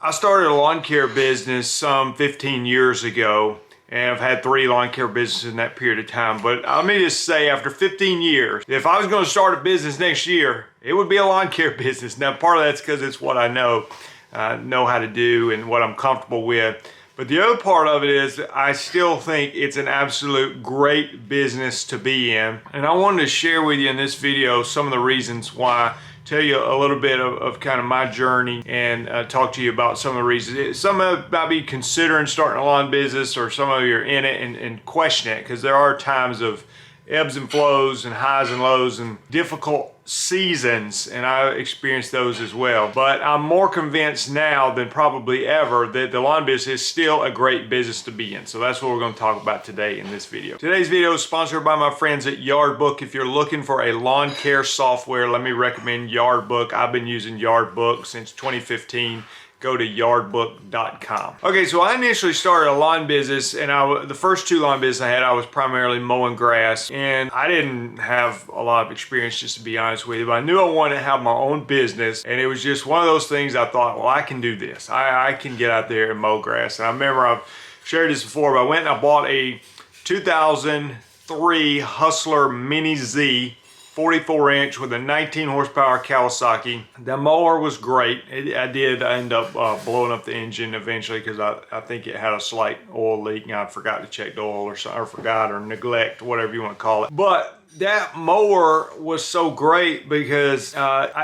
I started a lawn care business some 15 years ago, and I've had 3 lawn care businesses in that period of time. But let me just say, after 15 years, if I was going to start a business next year, it would be a lawn care business. Now, part of that's because it's what I know how to do and what I'm comfortable with. But the other part of it is I still think it's an absolute great business to be in. And I wanted to share with you in this video some of the reasons why, tell you a little bit of kind of my journey, and talk to you about some of the reasons. Some of it might be considering starting a lawn business, or some of you are in it and question it, because there are times of ebbs and flows and highs and lows and difficult seasons, and I experienced those as well. But I'm more convinced now than probably ever that the lawn business is still a great business to be in. So that's what we're going to talk about today in this video. Today's video is sponsored by my friends at Yardbook. If you're looking for a lawn care software, let me recommend Yardbook. I've been using Yardbook since 2015. Go to yardbook.com. Okay, so I initially started a lawn business, and the first 2 lawn businesses I had, I was primarily mowing grass, and I didn't have a lot of experience, just to be honest with you, but I knew I wanted to have my own business, and it was just one of those things I thought, well, I can do this. I can get out there and mow grass. And I remember I've shared this before, but I went and I bought a 2003 Hustler Mini Z 44-inch with a 19 horsepower Kawasaki. The mower was great. I did end up blowing up the engine eventually, because I think it had a slight oil leak, and I forgot to check the oil, or neglect, whatever you want to call it. But that mower was so great because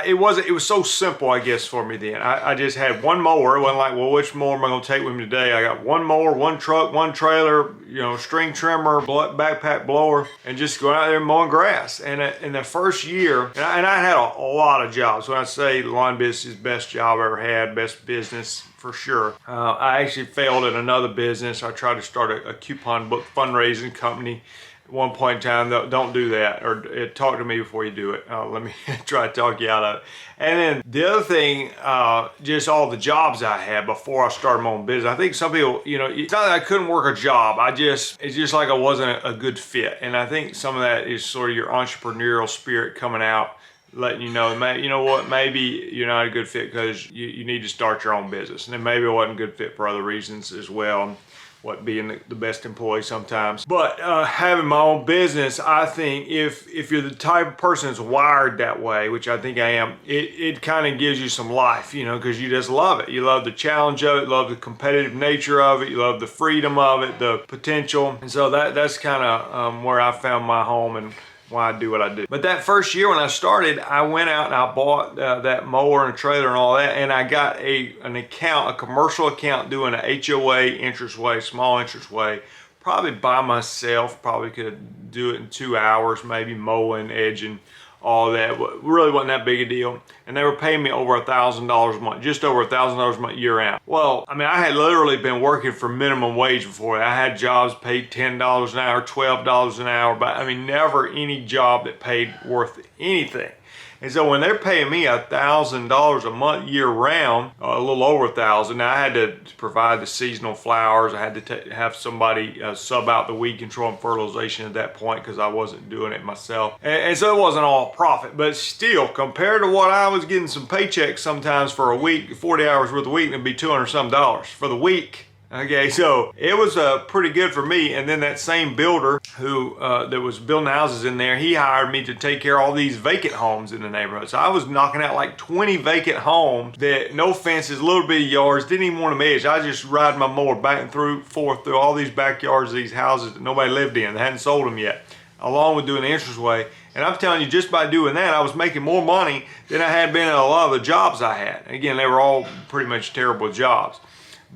it was so simple, I guess, for me then. I just had one mower. It wasn't like, well, which mower am I going to take with me today? I got one mower, one truck, one trailer, string trimmer, backpack blower, and just going out there and mowing grass. And in the first year, and I had a lot of jobs. When I say lawn business is the best job I ever had, best business for sure. I actually failed at another business. I tried to start a coupon book fundraising company at one point in time. Don't do that, or talk to me before you do it. Let me try to talk you out of it. And then the other thing, just all the jobs I had before I started my own business. I think some people, it's not that I couldn't work a job. it's just like I wasn't a good fit. And I think some of that is sort of your entrepreneurial spirit coming out, letting you know, what, maybe you're not a good fit because you need to start your own business. And then maybe I wasn't a good fit for other reasons as well. What, being the best employee sometimes. But having my own business, I think if you're the type of person that's wired that way, which I think I am, it kind of gives you some life, because you just love it. You love the challenge of it, love the competitive nature of it, you love the freedom of it, the potential. And so that's kind of where I found my home and why I do what I do. But that first year when I started, I went out and I bought that mower and a trailer and all that, and I got an account, a commercial account, doing an HOA interest way, small interest way, probably by myself. Probably could do it in 2 hours, maybe mowing, edging, all that. But really wasn't that big a deal. And they were paying me over $1,000 a month, just over $1,000 a month year round. Well, I mean, I had literally been working for minimum wage before. I had jobs paid $10 an hour, $12 an hour, but I mean, never any job that paid worth anything. And so when they're paying me $1,000 a month year round, a little over $1,000, now I had to provide the seasonal flowers. I had to have somebody sub out the weed control and fertilization at that point, because I wasn't doing it myself. And so it wasn't all profit, but still, compared to what I was getting some paychecks sometimes for a week, 40 hours worth of week, it'd be $200 some for the week. Okay, so it was pretty good for me. And then that same builder who that was building houses in there, he hired me to take care of all these vacant homes in the neighborhood. So I was knocking out like 20 vacant homes that, no fences, little bitty yards, didn't even want them edged. I just ride my mower back and forth through all these backyards of these houses that nobody lived in. They hadn't sold them yet, along with doing the entrance way. And I'm telling you, just by doing that, I was making more money than I had been at a lot of the jobs I had. Again, they were all pretty much terrible jobs.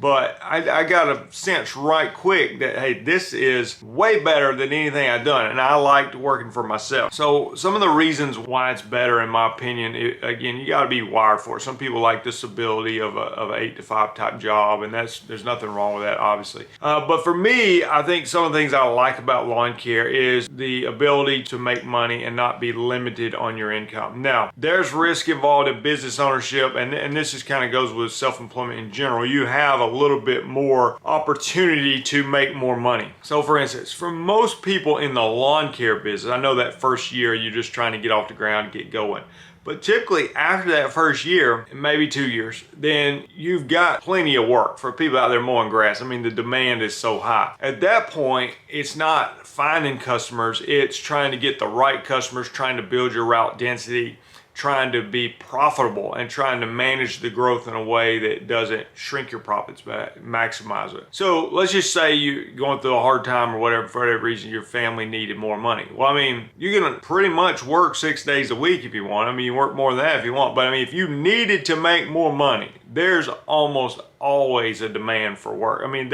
But I got a sense right quick that, hey, this is way better than anything I've done. And I liked working for myself. So some of the reasons why it's better, in my opinion, again, you got to be wired for it. Some people like the stability of an 8 to 5 type job, and there's nothing wrong with that, obviously. But for me, I think some of the things I like about lawn care is the ability to make money and not be limited on your income. Now, there's risk involved in business ownership, and this just kind of goes with self-employment in general. You have a little bit more opportunity to make more money. So for instance, for most people in the lawn care business, I know that first year you're just trying to get off the ground and get going. But typically after that first year, maybe 2 years, then you've got plenty of work for people out there mowing grass. I mean, the demand is so high. At that point, it's not finding customers, it's trying to get the right customers, trying to build your route density, trying to be profitable, and trying to manage the growth in a way that doesn't shrink your profits but maximize it. So let's just say you're going through a hard time or whatever, for whatever reason your family needed more money. Well, I mean, you're gonna pretty much work 6 days a week if you want. I mean, you work more than that if you want, but I mean, if you needed to make more money, there's almost always a demand for work. I mean,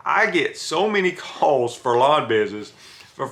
I get so many calls for lawn business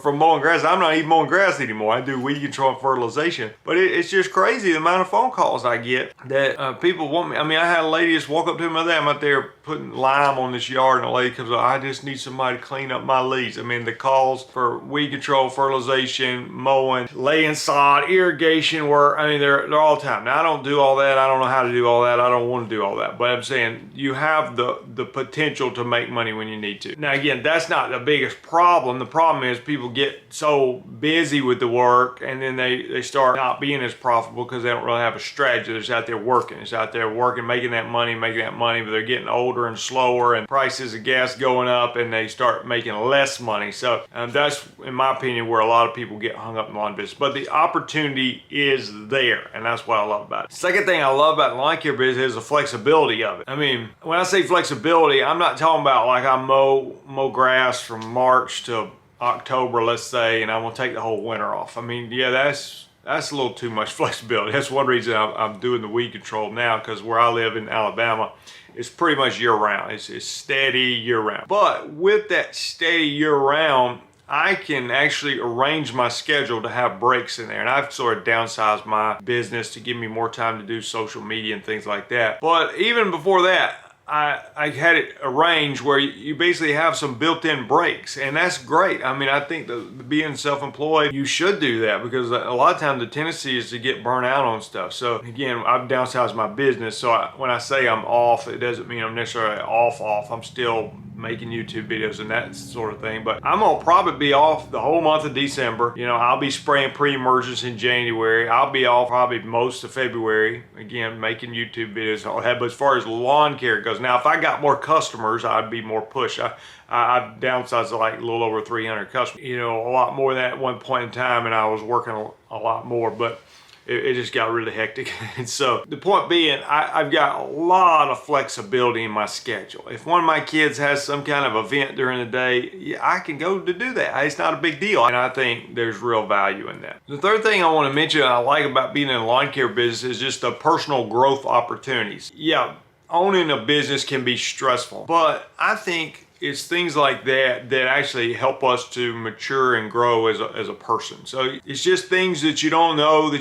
for mowing grass. I'm not even mowing grass anymore. I do weed control and fertilization. But it's just crazy the amount of phone calls I get that people want me. I mean, I had a lady just walk up to me the other day. I'm out there putting lime on this yard, and a lady comes up, I just need somebody to clean up my leaves. I mean, the calls for weed control, fertilization, mowing, laying sod, irrigation work, I mean, they're all the time. Now, I don't do all that. I don't know how to do all that. I don't want to do all that. But I'm saying you have the potential to make money when you need to. Now, again, that's not the biggest problem. The problem is people get so busy with the work, and then they start not being as profitable because they don't really have a strategy. They're just out there working. It's out there working, making that money, but they're getting older and slower, and prices of gas going up, and they start making less money. So that's, in my opinion, where a lot of people get hung up in lawn business. But the opportunity is there, and that's what I love about it. Second thing I love about the lawn care business is the flexibility of it. I mean, when I say flexibility, I'm not talking about like I mow grass from March to October, let's say, and I'm gonna take the whole winter off. I mean, yeah, that's a little too much flexibility. That's one reason I'm doing the weed control now, because where I live in Alabama, it's pretty much year round. It's steady year round. But with that steady year round, I can actually arrange my schedule to have breaks in there. And I've sort of downsized my business to give me more time to do social media and things like that. But even before that, I had it arranged where you basically have some built-in breaks, and that's great. I mean, I think being self-employed, you should do that, because a lot of times the tendency is to get burnt out on stuff. So again, I've downsized my business, so when I say I'm off, it doesn't mean I'm necessarily off. I'm still making YouTube videos and that sort of thing, but I'm gonna probably be off the whole month of December. You know, I'll be spraying pre-emergence in January. I'll be off probably most of February, again, making YouTube videos and all that. But as far as lawn care goes, now if I got more customers, I'd be more pushed. I've downsized to like a little over 300 customers, you know, a lot more than that at one point in time, and I was working a lot more, but it just got really hectic. And so the point being, I've got a lot of flexibility in my schedule. If one of my kids has some kind of event during the day, yeah, I can go to do that. It's not a big deal. And I think there's real value in that. The third thing I want to mention I like about being in the lawn care business is just the personal growth opportunities. Yeah, owning a business can be stressful, but I think it's things like that that actually help us to mature and grow as a person. So it's just things that you don't know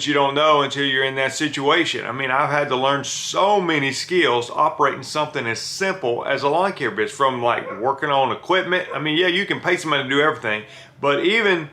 until you're in that situation. I mean, I've had to learn so many skills operating something as simple as a lawn care business, from like working on equipment. I mean, yeah, you can pay somebody to do everything, but even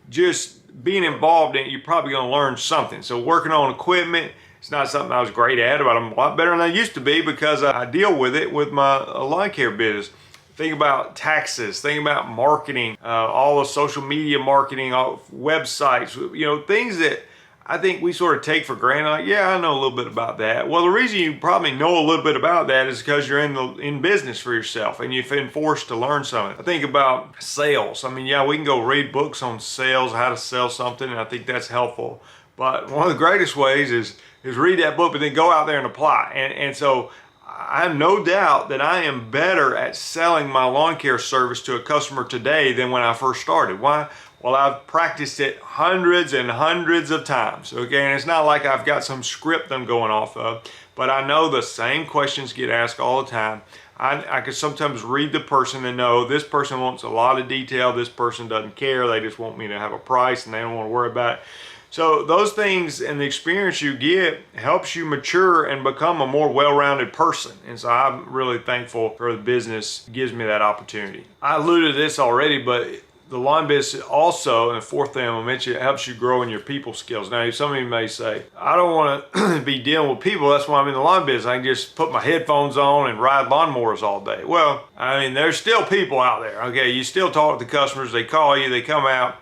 just being involved in it, you're probably gonna learn something. So working on equipment, it's not something I was great at, but I'm a lot better than I used to be because I deal with it with my lawn care business. Think about taxes, think about marketing, all the social media marketing, all websites, you know, things that I think we sort of take for granted. Like, yeah, I know a little bit about that. Well, the reason you probably know a little bit about that is because you're in business for yourself and you've been forced to learn something. I think about sales. I mean, yeah, we can go read books on sales, how to sell something, and I think that's helpful. But one of the greatest ways is read that book, but then go out there and apply. And so I have no doubt that I am better at selling my lawn care service to a customer today than when I first started. Why? Well, I've practiced it hundreds and hundreds of times, okay? And it's not like I've got some script I'm going off of, but I know the same questions get asked all the time. I can sometimes read the person and know this person wants a lot of detail, this person doesn't care, they just want me to have a price and they don't want to worry about it. So those things and the experience you get helps you mature and become a more well-rounded person. And so I'm really thankful for the business. It gives me that opportunity. I alluded to this already, but the lawn business also, and the fourth thing I'm gonna mention, it helps you grow in your people skills. Now, some of you may say, I don't wanna be dealing with people, that's why I'm in the lawn business. I can just put my headphones on and ride lawnmowers all day. Well, I mean, there's still people out there, okay? You still talk to customers, they call you, they come out.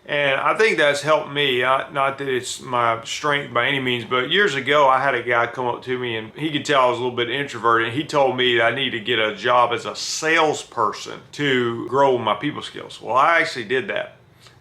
And I think that's helped me. Not that it's my strength by any means, but years ago I had a guy come up to me and he could tell I was a little bit introverted. And he told me that I need to get a job as a salesperson to grow my people skills. Well, I actually did that.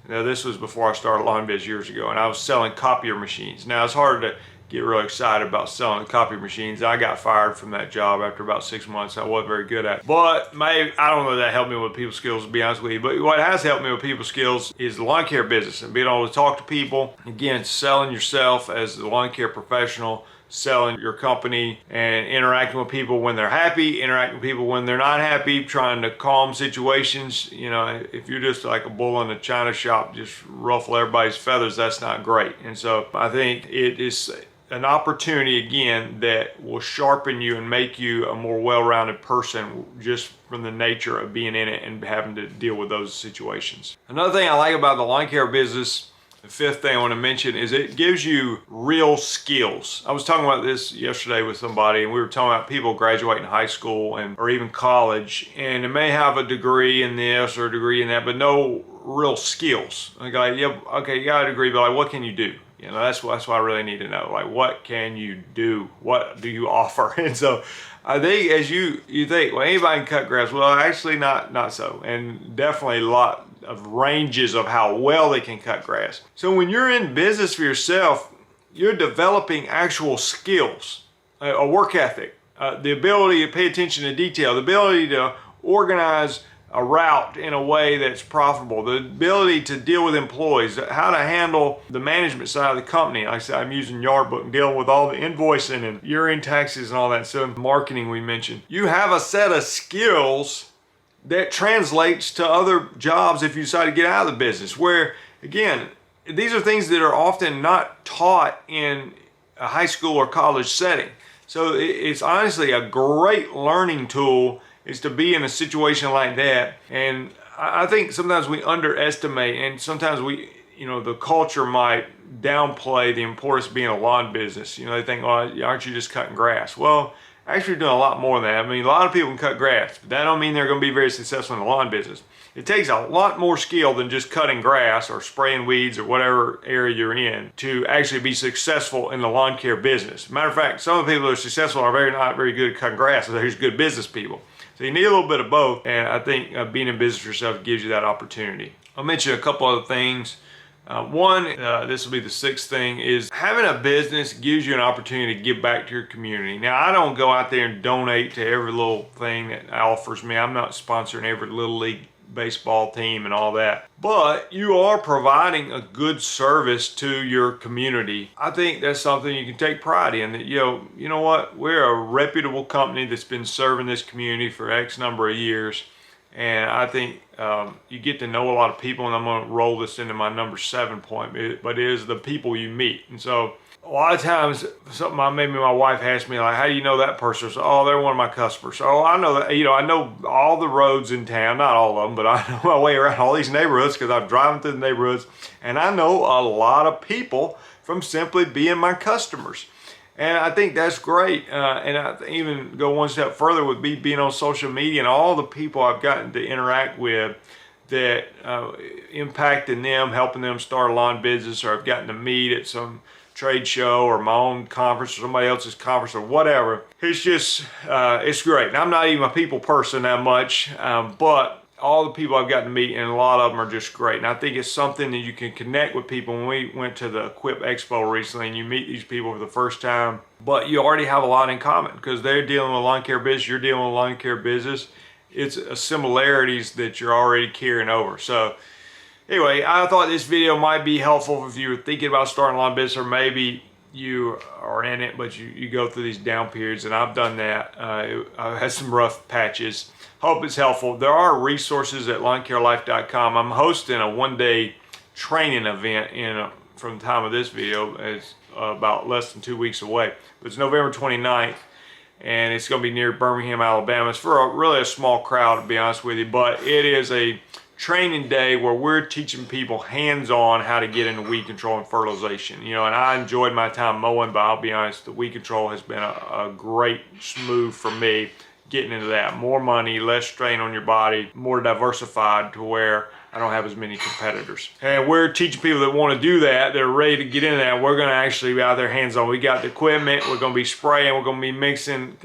Now, this was before I started lawn biz years ago, and I was selling copier machines. Now, it's hard to get really excited about selling copier machines. I got fired from that job after about 6 months. I wasn't very good at it. But maybe, I don't know if that helped me with people skills, to be honest with you. But what has helped me with people skills is the lawn care business and being able to talk to people. Again, selling yourself as the lawn care professional, selling your company and interacting with people when they're happy, interacting with people when they're not happy, trying to calm situations. You know, if you're just like a bull in a china shop, just ruffle everybody's feathers, that's not great. And so I think it is an opportunity, again, that will sharpen you and make you a more well-rounded person just from the nature of being in it and having to deal with those situations. Another thing I like about the lawn care business, the fifth thing I want to mention, is it gives you real skills. I was talking about this yesterday with somebody, and we were talking about people graduating high school or even college, and they may have a degree in this or a degree in that, but no real skills. Like, yeah, okay, you got a degree, but like, what can you do? You know, that's what I really need to know. Like, what can you do? What do you offer? And so I think as you think, well, anybody can cut grass. Well, actually not so. And definitely a lot of ranges of how well they can cut grass. So when you're in business for yourself, you're developing actual skills, a work ethic, the ability to pay attention to detail, the ability to organize a route in a way that's profitable, the ability to deal with employees, how to handle the management side of the company. Like I said, I'm using Yardbook and dealing with all the invoicing and year-end taxes and all that. So marketing we mentioned. You have a set of skills that translates to other jobs if you decide to get out of the business, where, again, these are things that are often not taught in a high school or college setting. So it's honestly a great learning tool is to be in a situation like that. And I think sometimes we underestimate, and sometimes the culture might downplay the importance of being a lawn business. You know, they think, oh, aren't you just cutting grass? Well, actually, you're doing a lot more than that. I mean, a lot of people can cut grass, but that don't mean they're going to be very successful in the lawn business. It takes a lot more skill than just cutting grass or spraying weeds or whatever area you're in to actually be successful in the lawn care business. Matter of fact, some of the people that are successful are not very good at cutting grass, so they're just good business people. So you need a little bit of both, and I think being in business for yourself gives you that opportunity. I'll mention a couple other things. One, this will be the sixth thing, is having a business gives you an opportunity to give back to your community. Now, I don't go out there and donate to every little thing that offers me. I'm not sponsoring every little league baseball team and all that, but you are providing a good service to your community. I think that's something you can take pride in, that you know what, we're a reputable company that's been serving this community for X number of years, and I think you get to know a lot of people, and I'm going to roll this into my number 7 point, but it is the people you meet. And so a lot of times, maybe my wife asked me, like, how do you know that person? So, oh, they're one of my customers. So I know that, I know all the roads in town, not all of them, but I know my way around all these neighborhoods because I'm driving through the neighborhoods, and I know a lot of people from simply being my customers. And I think that's great. And I even go one step further with being on social media and all the people I've gotten to interact with that impacting them, helping them start a lawn business, or I've gotten to meet at some trade show or my own conference or somebody else's conference or whatever. It's just, it's great. And I'm not even a people person that much, but all the people I've gotten to meet, and a lot of them are just great. And I think it's something that you can connect with people. When we went to the Equip Expo recently, and you meet these people for the first time, but you already have a lot in common because they're dealing with lawn care business, you're dealing with lawn care business. It's similarities that you're already carrying over. So anyway, I thought this video might be helpful if you were thinking about starting a lawn business, or maybe you are in it, but you go through these down periods, and I've done that. I've had some rough patches. Hope it's helpful. There are resources at lawncarelife.com. I'm hosting a one-day training event from the time of this video. It's about less than 2 weeks away. But it's November 29th, and it's going to be near Birmingham, Alabama. It's for really a small crowd, to be honest with you, but it is a training day where we're teaching people hands-on how to get into weed control and fertilization. And I enjoyed my time mowing, but I'll be honest, the weed control has been a great move for me. getting into that. More money, less strain on your body, more diversified to where I don't have as many competitors. And we're teaching people that want to do that, they're ready to get into that. We're going to actually be out there hands-on. We got the equipment, we're going to be spraying, we're going to be mixing,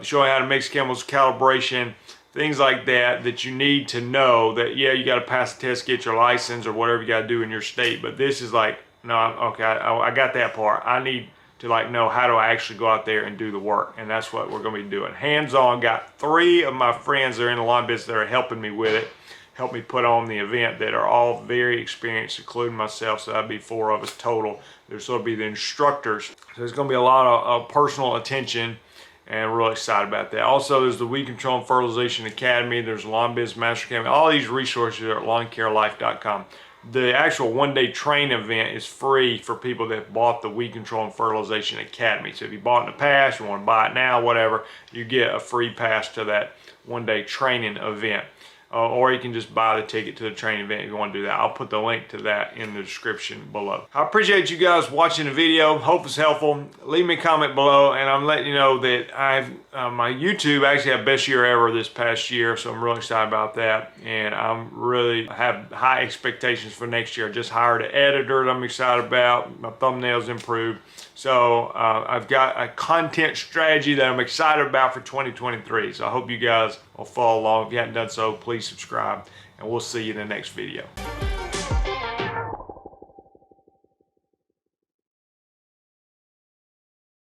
showing how to mix chemicals, calibration, things like that that you need to know that, yeah, you got to pass the test, get your license or whatever you got to do in your state. But this is like, no, okay, I got that part. I need to like know how do I actually go out there and do the work. And that's what we're going to be doing. Hands-on. Got 3 of my friends that are in the lawn business that are helping me with it. Help me put on the event that are all very experienced, including myself. So that'd be 4 of us total. There's going to be the instructors. So there's going to be a lot of personal attention, and we're really excited about that. Also, there's the Weed Control and Fertilization Academy. There's Lawn Business Master Academy. All these resources are at lawncarelife.com. The actual one-day train event is free for people that bought the Weed Control and Fertilization Academy. So if you bought in the past, you want to buy it now, whatever, you get a free pass to that one-day training event. Or you can just buy the ticket to the training event if you want to do that. I'll put the link to that in the description below. I appreciate you guys watching the video. Hope it's helpful. Leave me a comment below, and I'm letting you know that I've my YouTube actually had best year ever this past year, so I'm really excited about that. And I'm really have high expectations for next year. I just hired an editor that I'm excited about. My thumbnails improved. So I've got a content strategy that I'm excited about for 2023. So I hope you guys will follow along. If you haven't done so, please subscribe, and we'll see you in the next video.